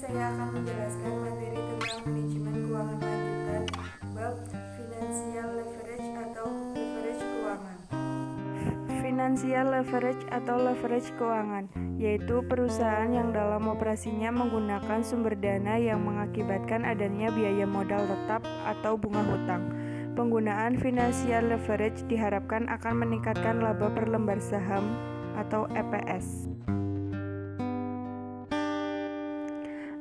saya akan menjelaskan materi tentang manajemen keuangan lanjutan bab financial leverage atau leverage keuangan. Financial leverage atau leverage keuangan yaitu perusahaan yang dalam operasinya menggunakan sumber dana yang mengakibatkan adanya biaya modal tetap atau bunga hutang. Penggunaan financial leverage diharapkan akan meningkatkan laba per lembar saham atau EPS.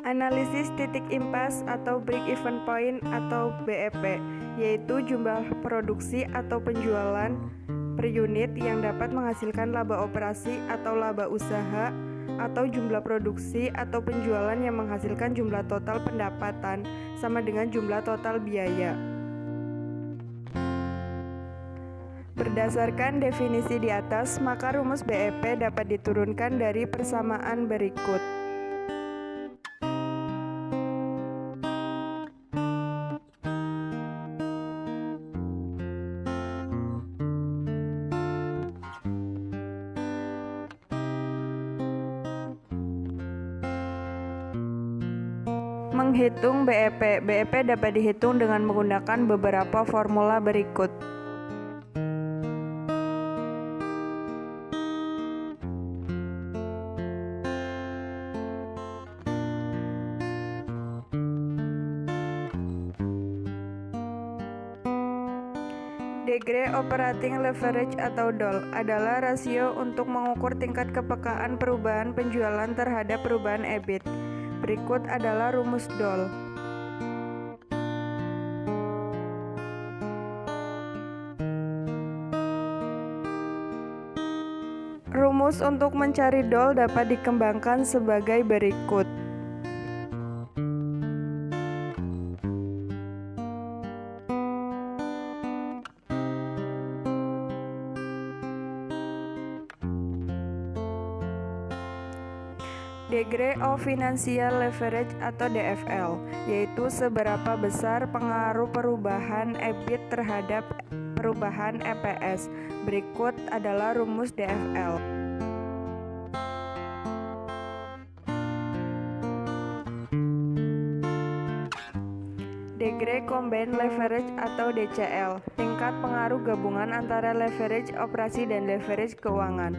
Analisis titik impas atau break even point atau BEP, yaitu jumlah produksi atau penjualan per unit yang dapat menghasilkan laba operasi atau laba usaha, atau jumlah produksi atau penjualan yang menghasilkan jumlah total pendapatan sama dengan jumlah total biaya. Berdasarkan definisi di atas, maka rumus BEP dapat diturunkan dari persamaan berikut. Menghitung BEP. BEP dapat dihitung dengan menggunakan beberapa formula berikut. Degree Operating Leverage atau DOL adalah rasio untuk mengukur tingkat kepekaan perubahan penjualan terhadap perubahan EBIT. Berikut adalah rumus DOL. Rumus untuk mencari DOL dapat dikembangkan sebagai berikut. Degree of Financial Leverage atau DFL, yaitu seberapa besar pengaruh perubahan EBIT terhadap perubahan EPS. Berikut adalah rumus DFL. Degree Combined Leverage atau DCL, tingkat pengaruh gabungan antara leverage operasi dan leverage keuangan.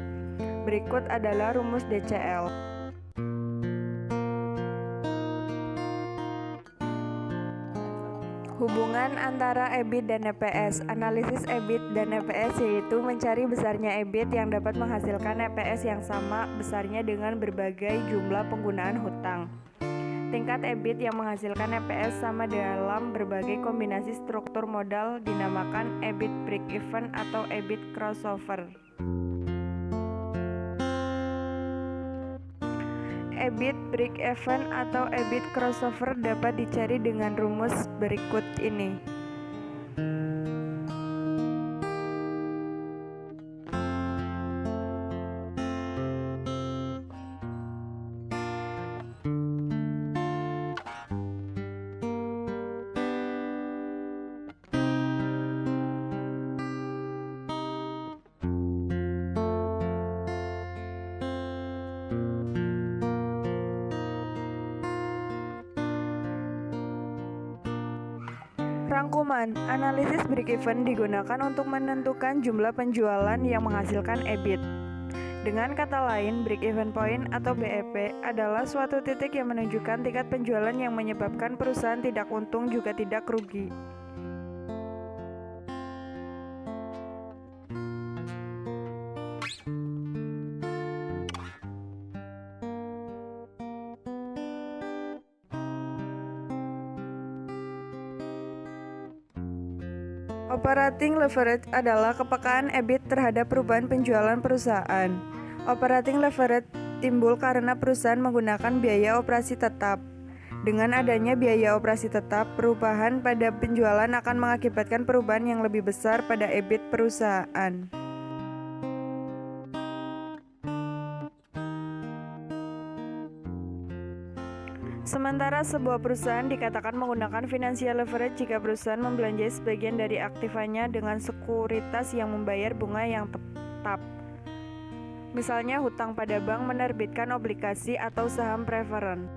Berikut adalah rumus DCL. Hubungan antara EBIT dan EPS. Analisis EBIT dan EPS yaitu mencari besarnya EBIT yang dapat menghasilkan EPS yang sama besarnya dengan berbagai jumlah penggunaan hutang. Tingkat EBIT yang menghasilkan EPS sama dalam berbagai kombinasi struktur modal dinamakan EBIT break even atau EBIT crossover. EBIT break even atau EBIT crossover dapat dicari dengan rumus berikut ini. Rangkuman, analisis break-even digunakan untuk menentukan jumlah penjualan yang menghasilkan EBIT. Dengan kata lain, break-even point atau BEP adalah suatu titik yang menunjukkan tingkat penjualan yang menyebabkan perusahaan tidak untung juga tidak rugi. Operating leverage adalah kepekaan EBIT terhadap perubahan penjualan perusahaan. Operating leverage timbul karena perusahaan menggunakan biaya operasi tetap. Dengan adanya biaya operasi tetap, perubahan pada penjualan akan mengakibatkan perubahan yang lebih besar pada EBIT perusahaan. Sementara sebuah perusahaan dikatakan menggunakan financial leverage jika perusahaan membelanjai sebagian dari aktivanya dengan sekuritas yang membayar bunga yang tetap. Misalnya hutang pada bank, menerbitkan obligasi atau saham preferen.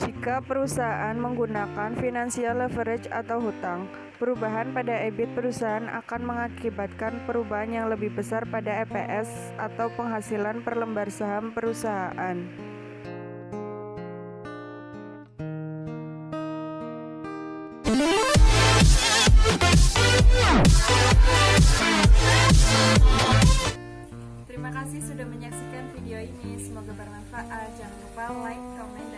Jika perusahaan menggunakan financial leverage atau hutang, perubahan pada EBIT perusahaan akan mengakibatkan perubahan yang lebih besar pada EPS atau penghasilan per lembar saham perusahaan. Terima kasih sudah menyaksikan video ini. Semoga bermanfaat. Jangan lupa like, comment,